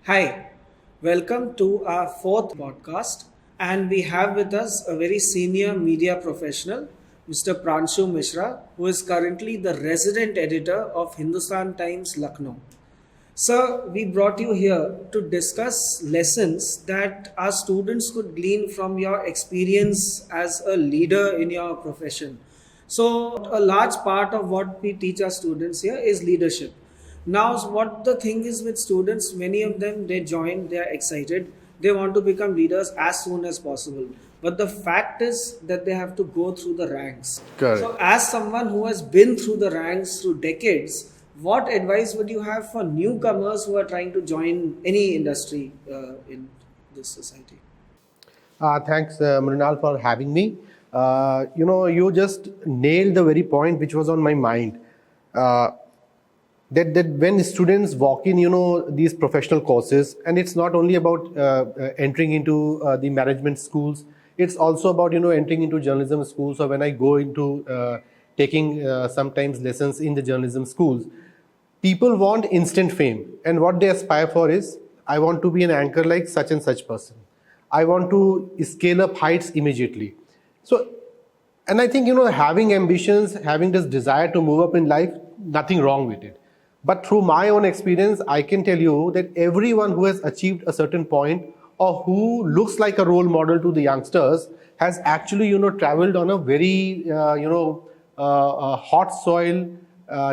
Hi, welcome to our fourth podcast. And we have with us a very senior media professional, Mr. Pranshu Mishra, who is currently the resident editor of Hindustan Times, Lucknow. Sir, we brought you here to discuss lessons that our students could glean from your experience as a leader in your profession. So, a large part of what we teach our students here is leadership. Now, what the thing is with students, many of them they join, they are excited, they want to become leaders as soon as possible. But the fact is that they have to go through the ranks. Correct. So, as someone who has been through the ranks through decades, what advice would you have for newcomers who are trying to join any industry in this society? Thanks, Mrinal, for having me. You just nailed the very point which was on my mind. That when students walk in, these professional courses, and it's not only about entering into the management schools, it's also about, entering into journalism schools. So when I go into taking sometimes lessons in the journalism schools, people want instant fame. And what they aspire for is, I want to be an anchor like such and such person. I want to scale up heights immediately. So, and I think, having ambitions, having this desire to move up in life, nothing wrong with it. But through my own experience, I can tell you that everyone who has achieved a certain point or who looks like a role model to the youngsters has actually, traveled on a very, hot soil.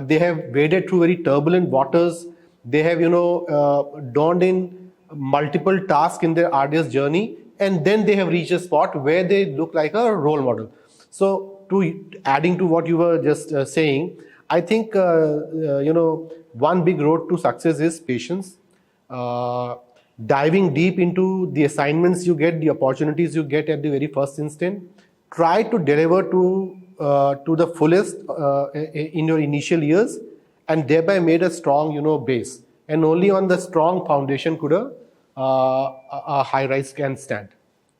They have waded through very turbulent waters. They have, donned in multiple tasks in their arduous journey, and then they have reached a spot where they look like a role model. So, adding to what you were just saying, I think one big road to success is patience. Diving deep into the assignments you get, the opportunities you get at the very first instant. Try to deliver to the fullest in your initial years, and thereby made a strong, base. And only on the strong foundation could a high rise can stand.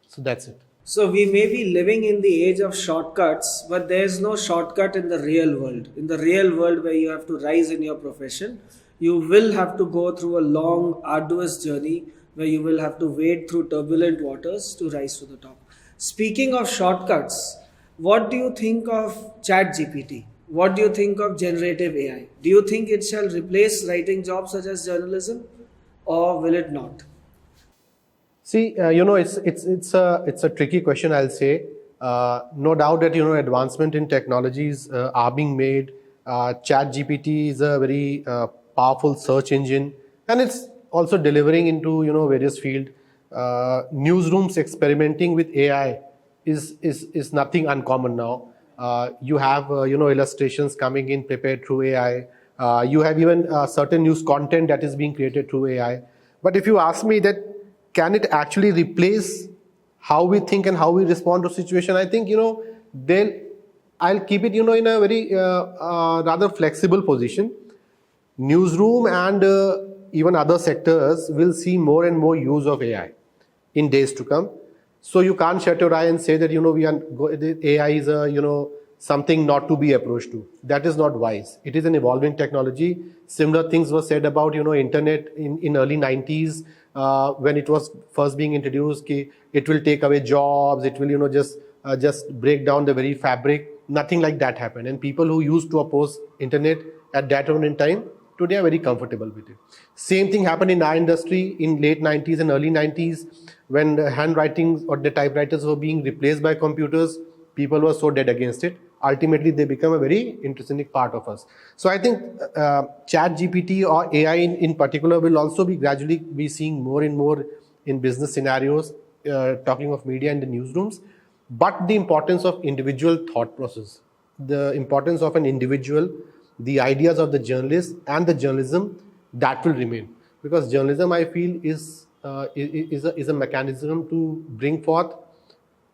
So that's it. So we may be living in the age of shortcuts, but there's no shortcut in the real world. In the real world where you have to rise in your profession, you will have to go through a long, arduous journey where you will have to wade through turbulent waters to rise to the top. Speaking of shortcuts, what do you think of ChatGPT? What do you think of generative AI? Do you think it shall replace writing jobs such as journalism, or will it not? See, it's a tricky question, I'll say. No doubt that advancement in technologies are being made. ChatGPT is a very powerful search engine, and it's also delivering into various fields. Newsrooms experimenting with AI is nothing uncommon now. You have illustrations coming in prepared through AI. You have even certain news content that is being created through AI. But if you ask me that can it actually replace how we think and how we respond to situation, I think I'll keep it in a very rather flexible position. Newsroom and even other sectors will see more and more use of AI in days to come. So you can't shut your eye and say that AI is something not to be approached to. That is not wise. It is an evolving technology. Similar things were said about internet in early 90s when it was first being introduced. It will take away jobs. It will just break down the very fabric. Nothing like that happened. And people who used to oppose internet at that point in time today are very comfortable with it. Same thing happened in our industry in late 90s and early 90s when the handwritings or the typewriters were being replaced by computers. People were so dead against it. Ultimately, they become a very intrinsic part of us. So I think ChatGPT or AI in particular will also be gradually be seeing more and more in business scenarios, talking of media and the newsrooms. But the importance of individual thought process, the importance of an individual, the ideas of the journalist and the journalism, that will remain. Because journalism, I feel, is a mechanism to bring forth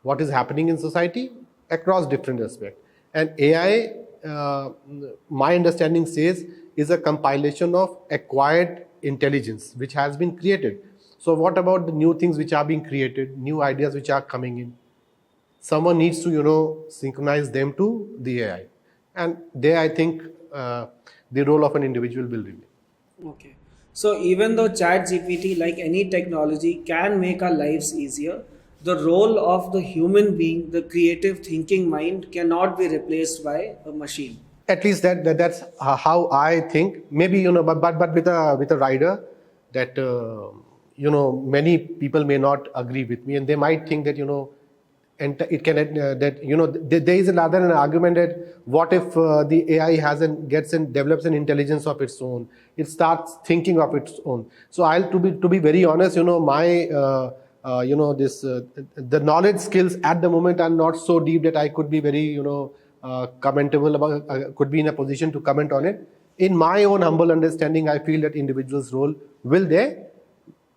what is happening in society across different aspects. And AI, my understanding says, is a compilation of acquired intelligence which has been created. So what about the new things which are being created, new ideas which are coming in? Someone needs to, synchronize them to the AI. And there I think the role of an individual will remain. Okay. So even though chat gpt, like any technology, can make our lives easier, the role of the human being, the creative thinking mind, cannot be replaced by a machine. At least that's how I think. Maybe but with a rider that many people may not agree with me, and they might think that and it can that there is rather an argument that what if the AI has and gets and develops an intelligence of its own, it starts thinking of its own. So I'll to be very honest, my this the knowledge skills at the moment are not so deep that I could be very commentable about could be in a position to comment on it. In my own humble understanding, I feel that individual's role will there,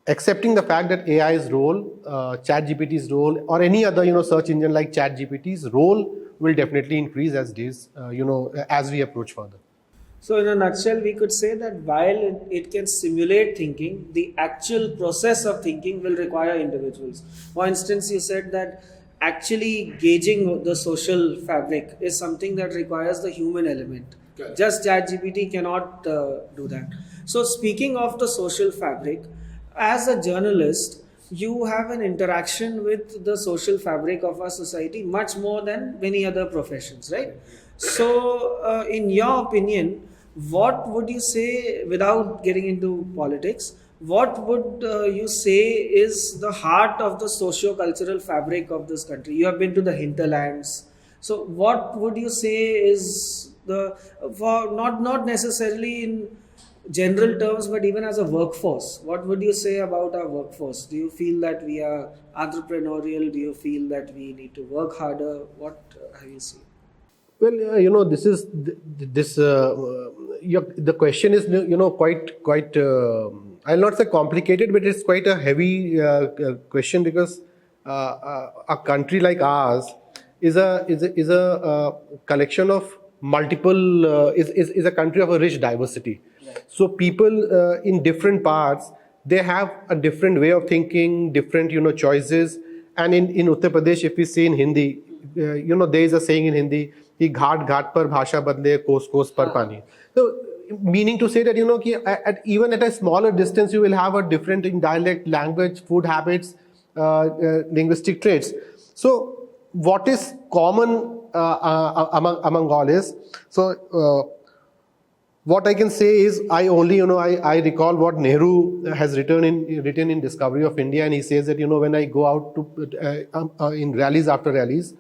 accepting the fact that AI's role, ChatGPT's role, or any other search engine like ChatGPT's role will definitely increase as days as we approach further. So, in a nutshell, we could say that while it can simulate thinking, the actual process of thinking will require individuals. For instance, you said that actually gauging the social fabric is something that requires the human element. Okay. Just ChatGPT cannot do that. So, speaking of the social fabric, as a journalist, you have an interaction with the social fabric of our society much more than many other professions, right? So, in your opinion, what would you say, without getting into politics, what would you say is the heart of the socio-cultural fabric of this country? You have been to the hinterlands. So, what would you say is the, for not necessarily in general terms, but even as a workforce, what would you say about our workforce? Do you feel that we are entrepreneurial? Do you feel that we need to work harder? What have you seen? Well, this is this. The question is, quite. I'll not say complicated, but it's quite a heavy question because a country like ours is a collection of multiple. Is a country of a rich diversity. Right. So people in different parts, they have a different way of thinking, different choices. And in Uttar Pradesh, if we say in Hindi, there is a saying in Hindi, कि घाट घाट पर भाषा बदले कोस कोस पर पानी. So meaning to say that even at a smaller distance you will have a different in dialect, language, food habits, linguistic traits. So what is common among all is, so what I can say is I only I recall what Nehru has written in Discovery of India, and he says that when I go out to in rallies after rallies,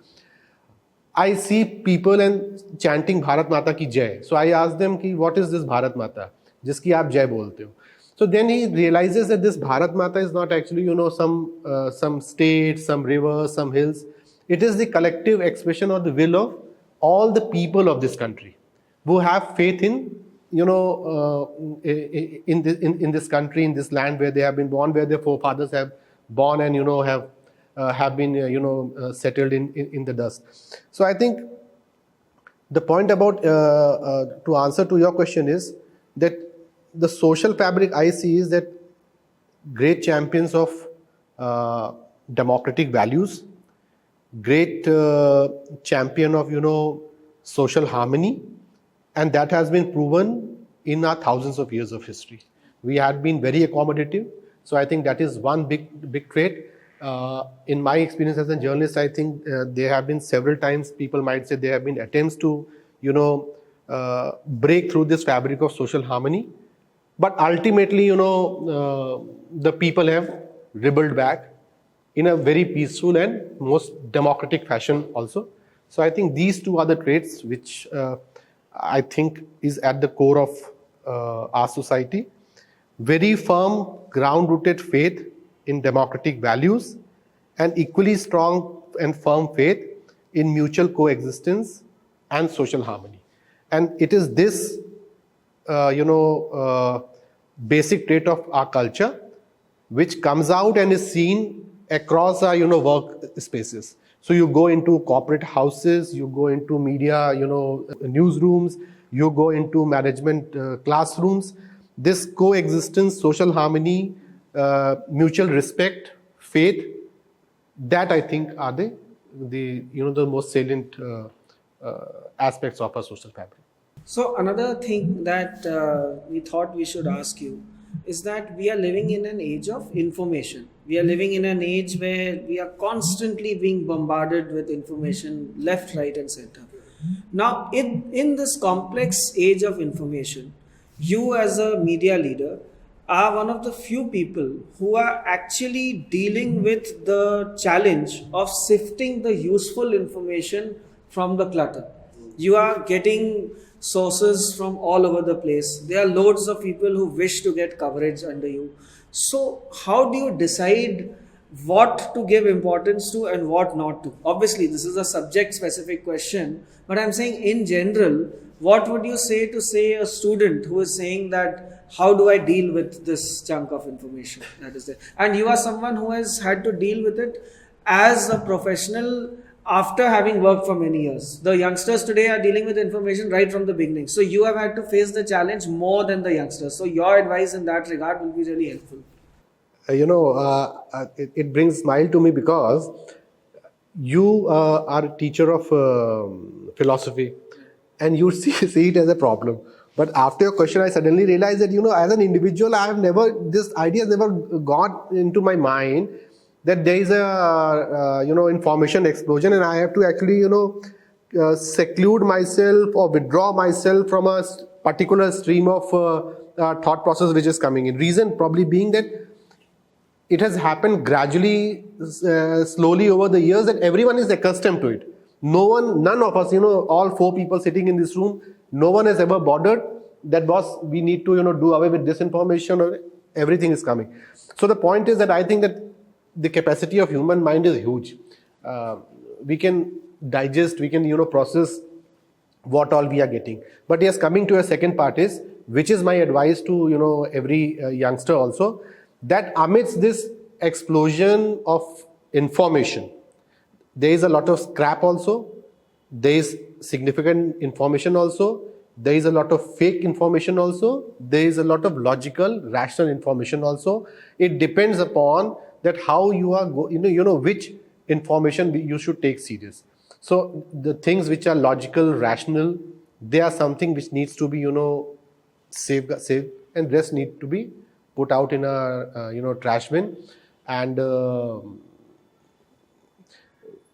I see people and chanting Bharat Mata ki Jai. So I ask them ki what is this Bharat Mata jiski aap Jai bolte ho. So then he realizes that this Bharat Mata is not actually some state, some rivers, some hills. It is the collective expression of the will of all the people of this country who have faith in in this country, in this land where they have been born, where their forefathers have born and have been settled in the dust. So I think the point about to answer to your question is that the social fabric I see is that great champions of democratic values, great champion of social harmony, and that has been proven in our thousands of years of history. We had been very accommodative, so I think that is one big trait. In my experience as a journalist, I think there have been several times people might say there have been attempts to break through this fabric of social harmony, but ultimately the people have rebelled back in a very peaceful and most democratic fashion also. So I think these two are the traits which I think is at the core of our society. Very firm, ground-rooted faith in democratic values, and equally strong and firm faith in mutual coexistence and social harmony. And it is this, basic trait of our culture which comes out and is seen across our, work spaces. So you go into corporate houses, you go into media, newsrooms, you go into management classrooms. This coexistence, social harmony, mutual respect, faith, that I think are the most salient aspects of our social fabric. So another thing that we thought we should ask you, is that we are living in an age of information. We are living in an age where we are constantly being bombarded with information left, right, and center. Now, in this complex age of information, you as a media leader are one of the few people who are actually dealing with the challenge of sifting the useful information from the clutter. You are getting sources from all over the place. There are loads of people who wish to get coverage under you. So, how do you decide what to give importance to and what not to? Obviously, this is a subject specific question, but I'm saying in general, what would you say to say a student who is saying that how do I deal with this chunk of information that is there? And you are someone who has had to deal with it as a professional after having worked for many years. The youngsters today are dealing with information right from the beginning. So you have had to face the challenge more than the youngsters. So your advice in that regard will be really helpful. It brings smile to me because you are a teacher of philosophy and you see it as a problem. But after your question, I suddenly realized that, as an individual, this idea has never got into my mind that there is a, information explosion and I have to actually, seclude myself or withdraw myself from a particular stream of thought process which is coming in. Reason probably being that it has happened gradually, slowly over the years that everyone is accustomed to it. None of us, all four people sitting in this room, no one has ever bothered that, boss, we need to, do away with this information or everything is coming. So the point is that I think that the capacity of human mind is huge. We can digest, we can, process what all we are getting. But yes, coming to a second part is, which is my advice to, every youngster also, that amidst this explosion of information, there is a lot of scrap also, there is significant information also, there is a lot of fake information also, there is a lot of logical, rational information also. It depends upon that how you are, which information you should take serious. So the things which are logical, rational, they are something which needs to be, saved, and rest need to be put out in a trash bin. And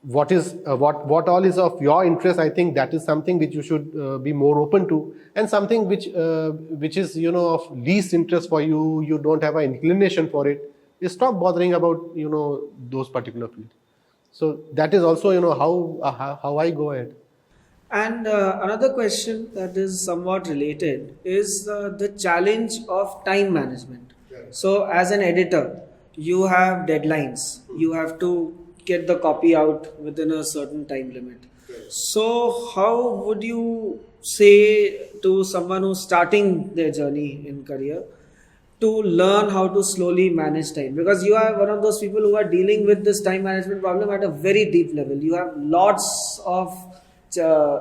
what all is of your interest, I think that is something which you should be more open to, and something which is of least interest for you, you don't have an inclination for it, is stop bothering about those particular fields. So that is also how I go ahead. And another question that is somewhat related is the challenge of time management. So, as an editor, you have deadlines. You have to get the copy out within a certain time limit. So, how would you say to someone who's starting their journey in career to learn how to slowly manage time? Because you are one of those people who are dealing with this time management problem at a very deep level. You have lots of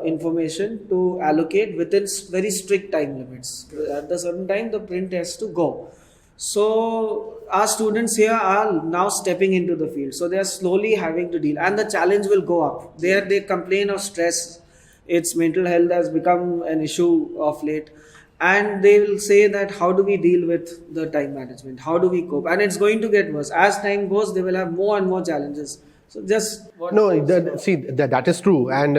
information to allocate within very strict time limits. At a certain time, the print has to go. So our students here are now stepping into the field. So they are slowly having to deal, and the challenge will go up. They complain of stress. Its mental health has become an issue of late, and they will say that how do we deal with the time management? How do we cope? And it's going to get worse as time goes. They will have more and more challenges. So just that is true, and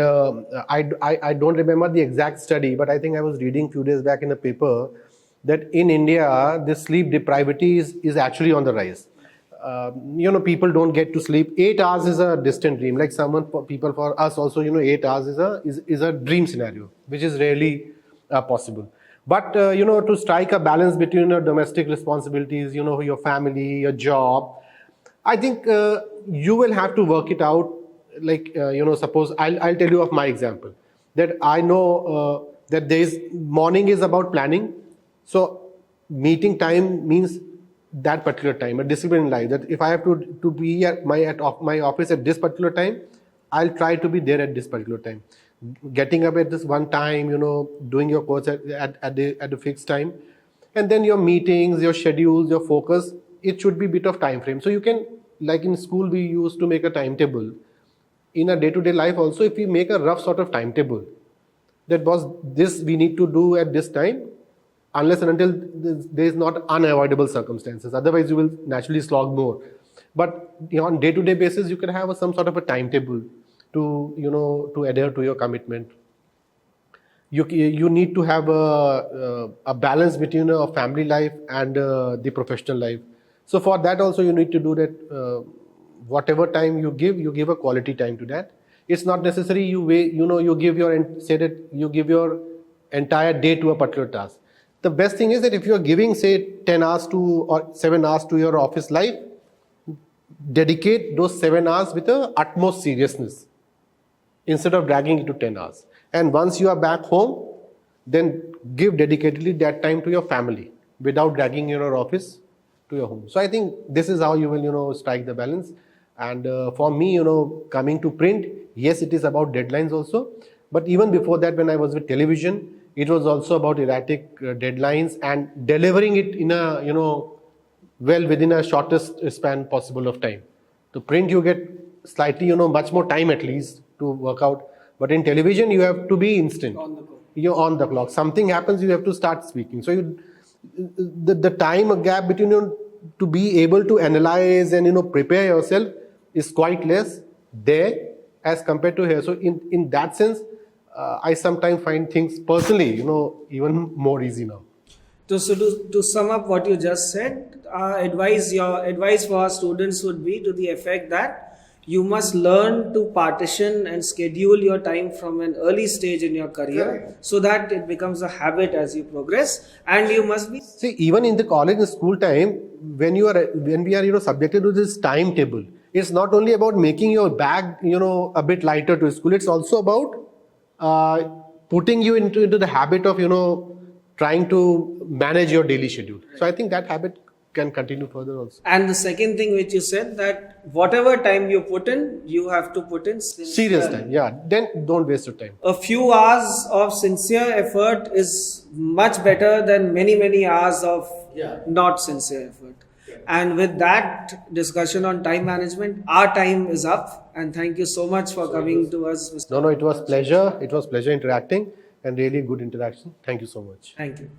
I don't remember the exact study, but I think I was reading a few days back in a paper that in India the sleep depravity is actually on the rise. People don't get to sleep. 8 hours is a distant dream. Like for us also, 8 hours is a dream scenario, which is rarely possible. But to strike a balance between your domestic responsibilities, your family, your job, I think you will have to work it out. Like, suppose I'll tell you of my example, that I know that morning is about planning. So meeting time means that particular time, a discipline in life, that if I have to be at my office at this particular time, I'll try to be there at this particular time. Getting up at this one time, doing your course at a fixed time, and then your meetings, your schedules, your focus, it should be a bit of time frame. So you can, like in school, we used to make a timetable. In a day-to-day life also, if we make a rough sort of timetable, that was this we need to do at this time, unless and until there is not unavoidable circumstances. Otherwise, you will naturally slog more. But on day-to-day basis, you can have some sort of a timetable to adhere to your commitment. You need to have a balance between a family life and the professional life. So for that also you need to do that. Whatever time you give a quality time to that. It's not necessary you give your entire day to a particular task. The best thing is that if you are giving say 10 hours to or 7 hours to your office life, dedicate those 7 hours with the utmost seriousness instead of dragging it to 10 hours. And once you are back home, then give dedicatedly that time to your family without dragging your office to your home. So I think this is how you will, strike the balance. And for me, coming to print, yes, it is about deadlines also. But even before that, when I was with television, it was also about erratic deadlines and delivering it in a, well within a shortest span possible of time. To print, you get slightly, much more time at least to work out. But in television, you have to be instant. On the go. You're on the clock. Something happens, you have to start speaking. So the time gap between to be able to analyze and prepare yourself is quite less there as compared to here. So in that sense, I sometimes find things personally, even more easy now. So to sum up what you just said, your advice for our students would be to the effect that you must learn to partition and schedule your time from an early stage in your career so that it becomes a habit as you progress, and you must be. See, even in the college and school time, when we are subjected to this timetable, it's not only about making your bag a bit lighter to school. It's also about putting you into the habit of trying to manage your daily schedule. So I think that habit can continue further also. And the second thing which you said, that whatever time you put in, you have to put in serious time. Yeah, then don't waste your time. A few hours of sincere effort is much better than many hours of not sincere effort. And with that discussion on time management, our time is up. And thank you so much for coming to us, Mr. No, it was pleasure. It was pleasure interacting and really good interaction. Thank you so much. Thank you.